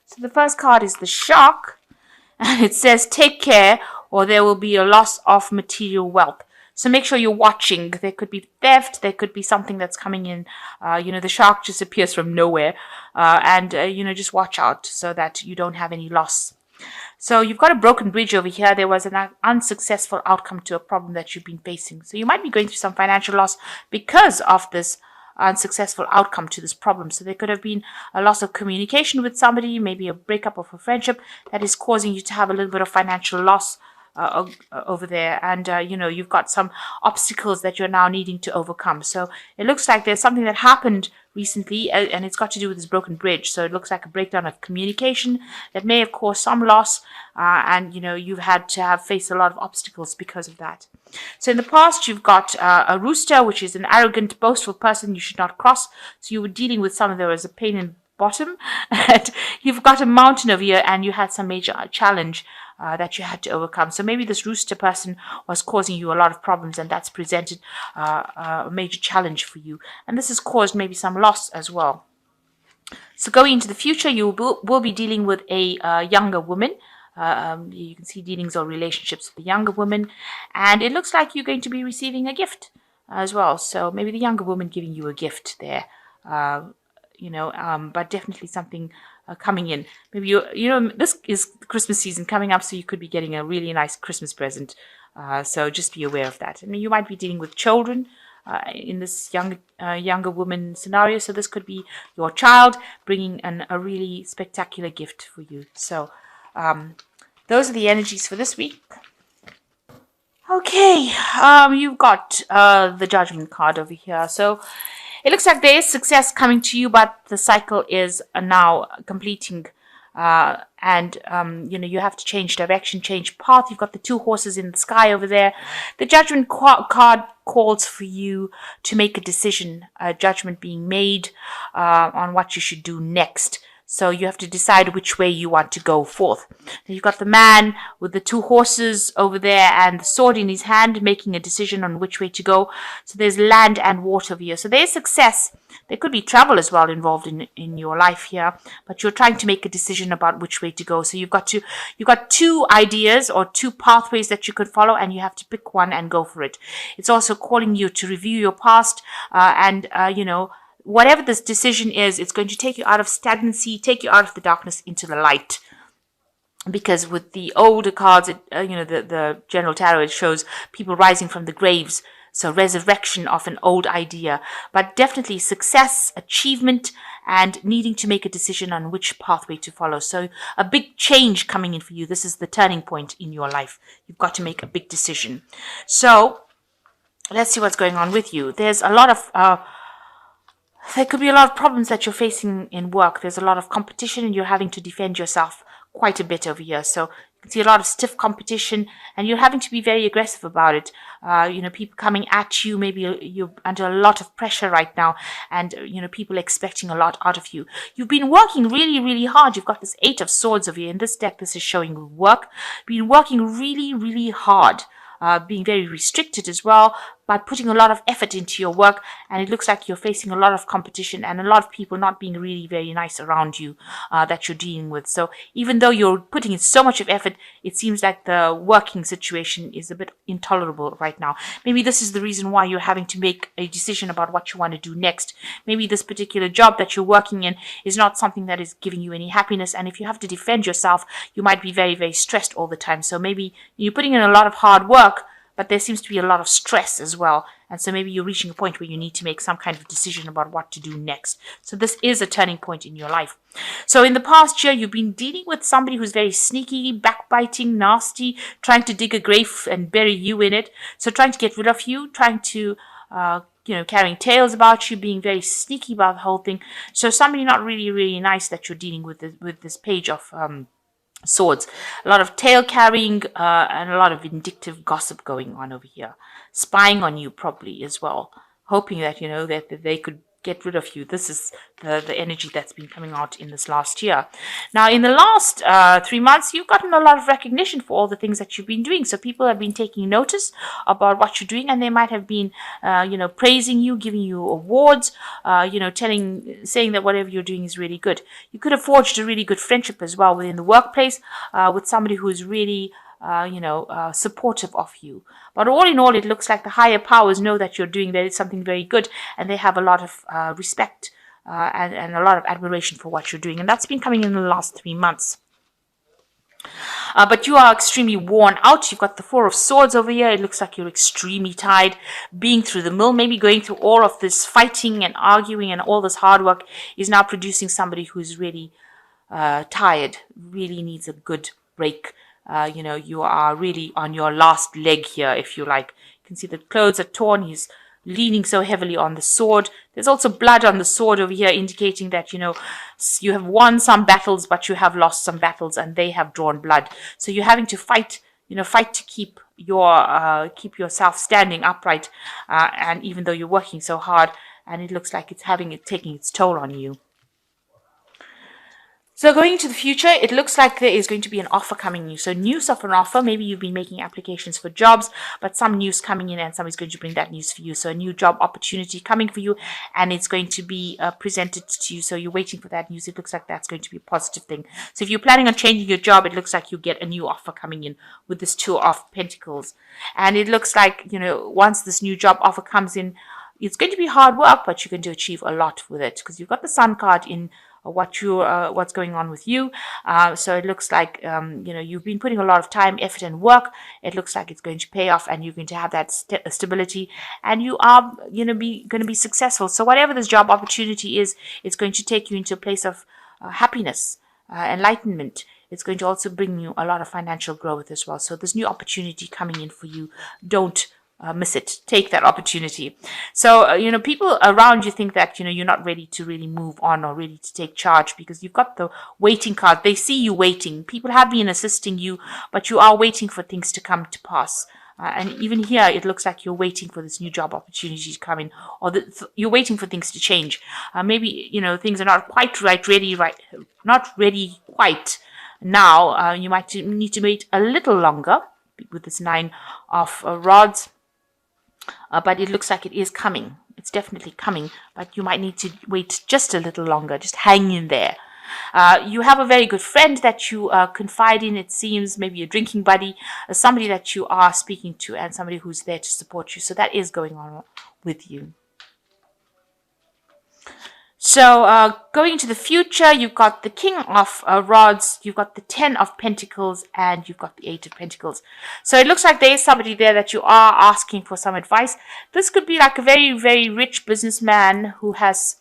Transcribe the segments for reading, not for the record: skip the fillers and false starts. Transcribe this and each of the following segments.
So the first card is the Shark, and it says, take care or there will be a loss of material wealth. So make sure you're watching. There could be theft. There could be something that's coming in. The shark just appears from nowhere. Just watch out so that you don't have any loss. So you've got a broken bridge over here. There was an unsuccessful outcome to a problem that you've been facing. So you might be going through some financial loss because of this unsuccessful outcome to this problem. So there could have been a loss of communication with somebody, maybe a breakup of a friendship that is causing you to have a little bit of financial loss over there, and you've got some obstacles that you're now needing to overcome. So it looks like there's something that happened recently, and it's got to do with this broken bridge. So it looks like a breakdown of communication that may have caused some loss, and you've had to face a lot of obstacles because of that. So in the past, you've got a rooster, which is an arrogant, boastful person you should not cross. So you were dealing with someone that was a pain in the bottom, and you've got a mountain over here, and you had some major challenge that you had to overcome. So maybe this rooster person was causing you a lot of problems, and that's presented a major challenge for you. And this has caused maybe some loss as well. So going into the future, you will be dealing with a younger woman. You can see dealings or relationships with the younger woman. And it looks like you're going to be receiving a gift as well. So maybe the younger woman giving you a gift there. But definitely something coming in. Maybe this is Christmas season coming up, so you could be getting a really nice Christmas present. So just be aware of that. I mean, you might be dealing with children in this younger woman scenario. So this could be your child bringing a really spectacular gift for you. So those are the energies for this week. Okay, you've got the Judgment card over here. So it looks like there is success coming to you, but the cycle is now completing. You have to change direction, change path. You've got the two horses in the sky over there. The Judgment card calls for you to make a decision, a judgment being made on what you should do next. So you have to decide which way you want to go forth. You've got the man with the two horses over there and the sword in his hand, making a decision on which way to go. So there's land and water over here. So there's success. There could be travel as well involved in your life here, but you're trying to make a decision about which way to go. So you've got two ideas or two pathways that you could follow, and you have to pick one and go for it. It's also calling you to review your past whatever this decision is, it's going to take you out of stagnancy, take you out of the darkness into the light. Because with the older cards, the General Tarot, it shows people rising from the graves. So resurrection of an old idea. But definitely success, achievement, and needing to make a decision on which pathway to follow. So a big change coming in for you. This is the turning point in your life. You've got to make a big decision. So let's see what's going on with you. There's a lot of... There could be a lot of problems that you're facing in work. There's a lot of competition and you're having to defend yourself quite a bit over here. So you can see a lot of stiff competition and you're having to be very aggressive about it. People coming at you. Maybe you're under a lot of pressure right now and, people expecting a lot out of you. You've been working really, really hard. You've got this 8 of Swords over here. In this deck, this is showing work. Been working really, really hard. Being very restricted as well, but putting a lot of effort into your work, and it looks like you're facing a lot of competition and a lot of people not being really very nice around you that you're dealing with. So even though you're putting in so much of effort, it seems like the working situation is a bit intolerable right now. Maybe this is the reason why you're having to make a decision about what you want to do next. Maybe this particular job that you're working in is not something that is giving you any happiness, and if you have to defend yourself, you might be very, very stressed all the time. So maybe you're putting in a lot of hard work, but there seems to be a lot of stress as well. And so maybe you're reaching a point where you need to make some kind of decision about what to do next. So this is a turning point in your life. So in the past year, you've been dealing with somebody who's very sneaky, backbiting, nasty, trying to dig a grave and bury you in it. So trying to get rid of you, trying to, carrying tales about you, being very sneaky about the whole thing. So somebody not really, really nice that you're dealing with this page of Swords. A lot of tale carrying and a lot of vindictive gossip going on over here. Spying on you probably as well. Hoping that, that they could get rid of you. This is the energy that's been coming out in this last year. Now, in the last 3 months, you've gotten a lot of recognition for all the things that you've been doing. So people have been taking notice about what you're doing, and they might have been, praising you, giving you awards, saying that whatever you're doing is really good. You could have forged a really good friendship as well within the workplace with somebody who is really supportive of you. But all in all, it looks like the higher powers know that you're doing something very good, and they have a lot of respect and a lot of admiration for what you're doing. And that's been coming in the last 3 months. But you are extremely worn out. You've got the Four of Swords over here. It looks like you're extremely tired, being through the mill, maybe going through all of this fighting and arguing, and all this hard work is now producing somebody who's really tired, really needs a good break. You are really on your last leg here, if you like. You can see the clothes are torn. He's leaning so heavily on the sword. There's also blood on the sword over here, indicating that, you have won some battles, but you have lost some battles, and they have drawn blood. So you're having to fight to keep yourself standing upright, and even though you're working so hard, and it looks like it's taking its toll on you. So going into the future, it looks like there is going to be an offer coming in. So news of an offer. Maybe you've been making applications for jobs, but some news coming in, and somebody's going to bring that news for you. So a new job opportunity coming for you, and it's going to be presented to you. So you're waiting for that news. It looks like that's going to be a positive thing. So if you're planning on changing your job, it looks like you get a new offer coming in with this Two of Pentacles. And it looks like, once this new job offer comes in, it's going to be hard work, but you're going to achieve a lot with it, because you've got the Sun card in what's going on with you. So it looks like you've been putting a lot of time, effort, and work. It looks like it's going to pay off, and you're going to have that stability, and you are going to be successful. So whatever this job opportunity is, it's going to take you into a place of happiness, enlightenment. It's going to also bring you a lot of financial growth as well. So this new opportunity coming in for you, don't miss it. Take that opportunity. So, people around you think that, you're not ready to really move on or ready to take charge, because you've got the waiting card. They see you waiting. People have been assisting you, but you are waiting for things to come to pass. And even here, it looks like you're waiting for this new job opportunity to come in, or you're waiting for things to change. Maybe, things are not quite not ready quite now. You might need to wait a little longer with this Nine of Rods. But it looks like it is coming. It's definitely coming, but you might need to wait just a little longer. Just hang in there. You have a very good friend that you confide in, it seems, maybe a drinking buddy, somebody that you are speaking to, and somebody who's there to support you. So that is going on with you. So going into the future, you've got the King of Rods, you've got the Ten of Pentacles, and you've got the Eight of Pentacles. So it looks like there is somebody there that you are asking for some advice. This could be like a very, very rich businessman who has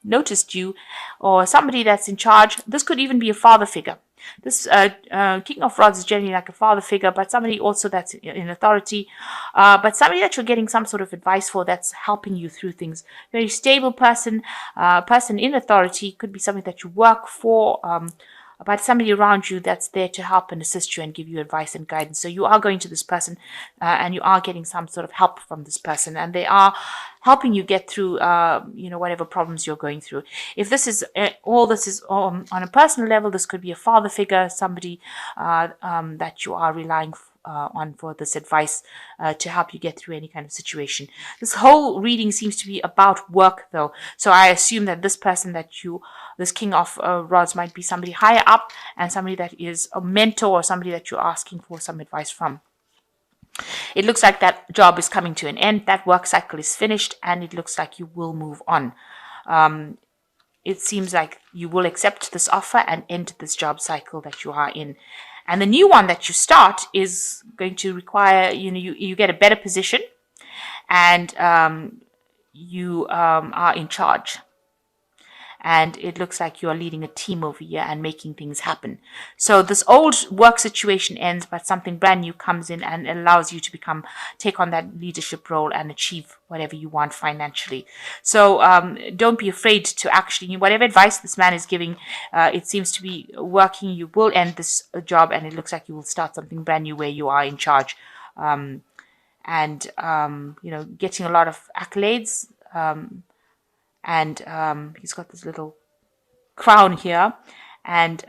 noticed you, or somebody that's in charge. This could even be a father figure. This King of Rods is generally like a father figure, but somebody also that's in authority, but somebody that you're getting some sort of advice for, that's helping you through things. Very stable person, person in authority. Could be somebody that you work for, but somebody around you that's there to help and assist you and give you advice and guidance. So you are going to this person, and you are getting some sort of help from this person, and they are helping you get through, whatever problems you're going through. If this is all this is on a personal level, this could be a father figure, somebody that you are relying on for this advice to help you get through any kind of situation. This whole reading seems to be about work, though. So I assume that this person this King of Rods might be somebody higher up, and somebody that is a mentor, or somebody that you're asking for some advice from. It looks like that job is coming to an end. That work cycle is finished, and it looks like you will move on. It seems like you will accept this offer and end this job cycle that you are in. And the new one that you start is going to require, you get a better position, and you are in charge. And it looks like you are leading a team over here and making things happen. So this old work situation ends, but something brand new comes in and allows you to take on that leadership role and achieve whatever you want financially. So don't be afraid to actually, whatever advice this man is giving, it seems to be working. You will end this job, and it looks like you will start something brand new where you are in charge. Getting a lot of accolades, and he's got this little crown here, and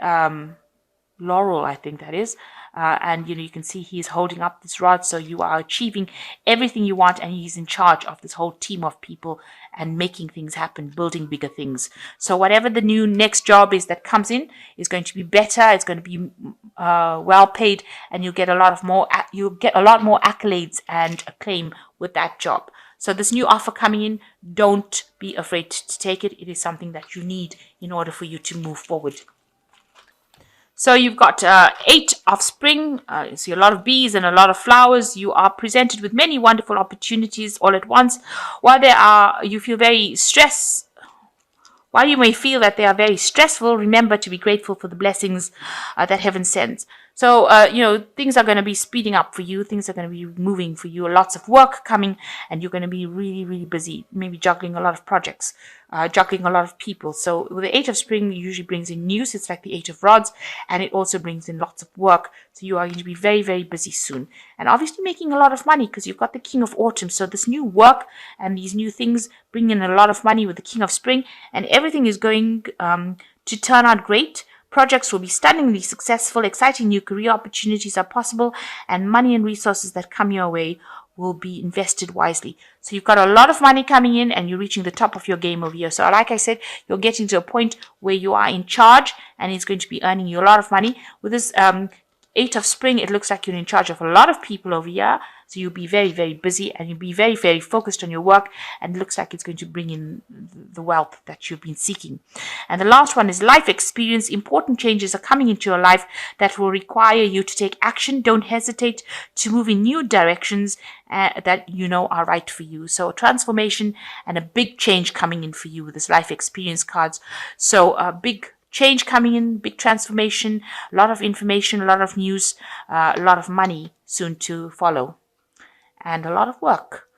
laurel, I think that is. And you can see he's holding up this rod, so you are achieving everything you want, and he's in charge of this whole team of people and making things happen, building bigger things. So whatever the new next job is that comes in is going to be better. It's going to be well paid, and you'll get a lot more accolades and acclaim with that job. So this new offer coming in, don't be afraid to take it. It is something that you need in order for you to move forward. So you've got 8 of spring. You see a lot of bees and a lot of flowers. You are presented with many wonderful opportunities all at once. You feel very stressed. While you may feel that they are very stressful, remember to be grateful for the blessings that heaven sends. So, things are going to be speeding up for you. Things are going to be moving for you. Lots of work coming, and you're going to be really, really busy. Maybe juggling a lot of projects, juggling a lot of people. So with the 8 of spring usually brings in news. It's like the 8 of rods, and it also brings in lots of work. So you are going to be very, very busy soon. And obviously making a lot of money because you've got the king of autumn. So this new work and these new things bring in a lot of money with the king of spring, and everything is going to turn out great. Projects will be stunningly successful, exciting new career opportunities are possible, and money and resources that come your way will be invested wisely. So you've got a lot of money coming in, and you're reaching the top of your game over here. So like I said, you're getting to a point where you are in charge, and it's going to be earning you a lot of money. With this 8 of spring, it looks like you're in charge of a lot of people over here. So you'll be very, very busy, and you'll be very, very focused on your work, and it looks like it's going to bring in the wealth that you've been seeking. And the last one is life experience. Important changes are coming into your life that will require you to take action. Don't hesitate to move in new directions that you know are right for you. So a transformation and a big change coming in for you with this life experience cards. So a big change coming in, big transformation, a lot of information, a lot of news, a lot of money soon to follow, and a lot of work.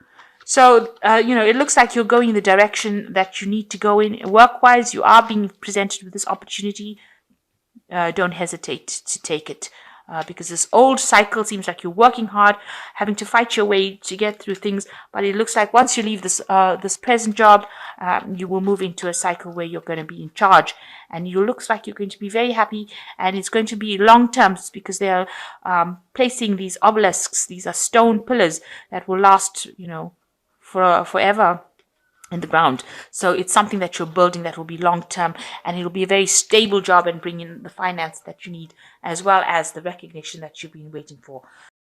So, it looks like you're going in the direction that you need to go in. Work-wise, you are being presented with this opportunity. Don't hesitate to take it. Because this old cycle seems like you're working hard, having to fight your way to get through things. But it looks like once you leave this present job, you will move into a cycle where you're going to be in charge. And it looks like you're going to be very happy, and it's going to be long term because they are placing these obelisks. These are stone pillars that will last, forever in the ground. So it's something that you're building that will be long term, and it'll be a very stable job and bring in the finance that you need, as well as the recognition that you've been waiting for.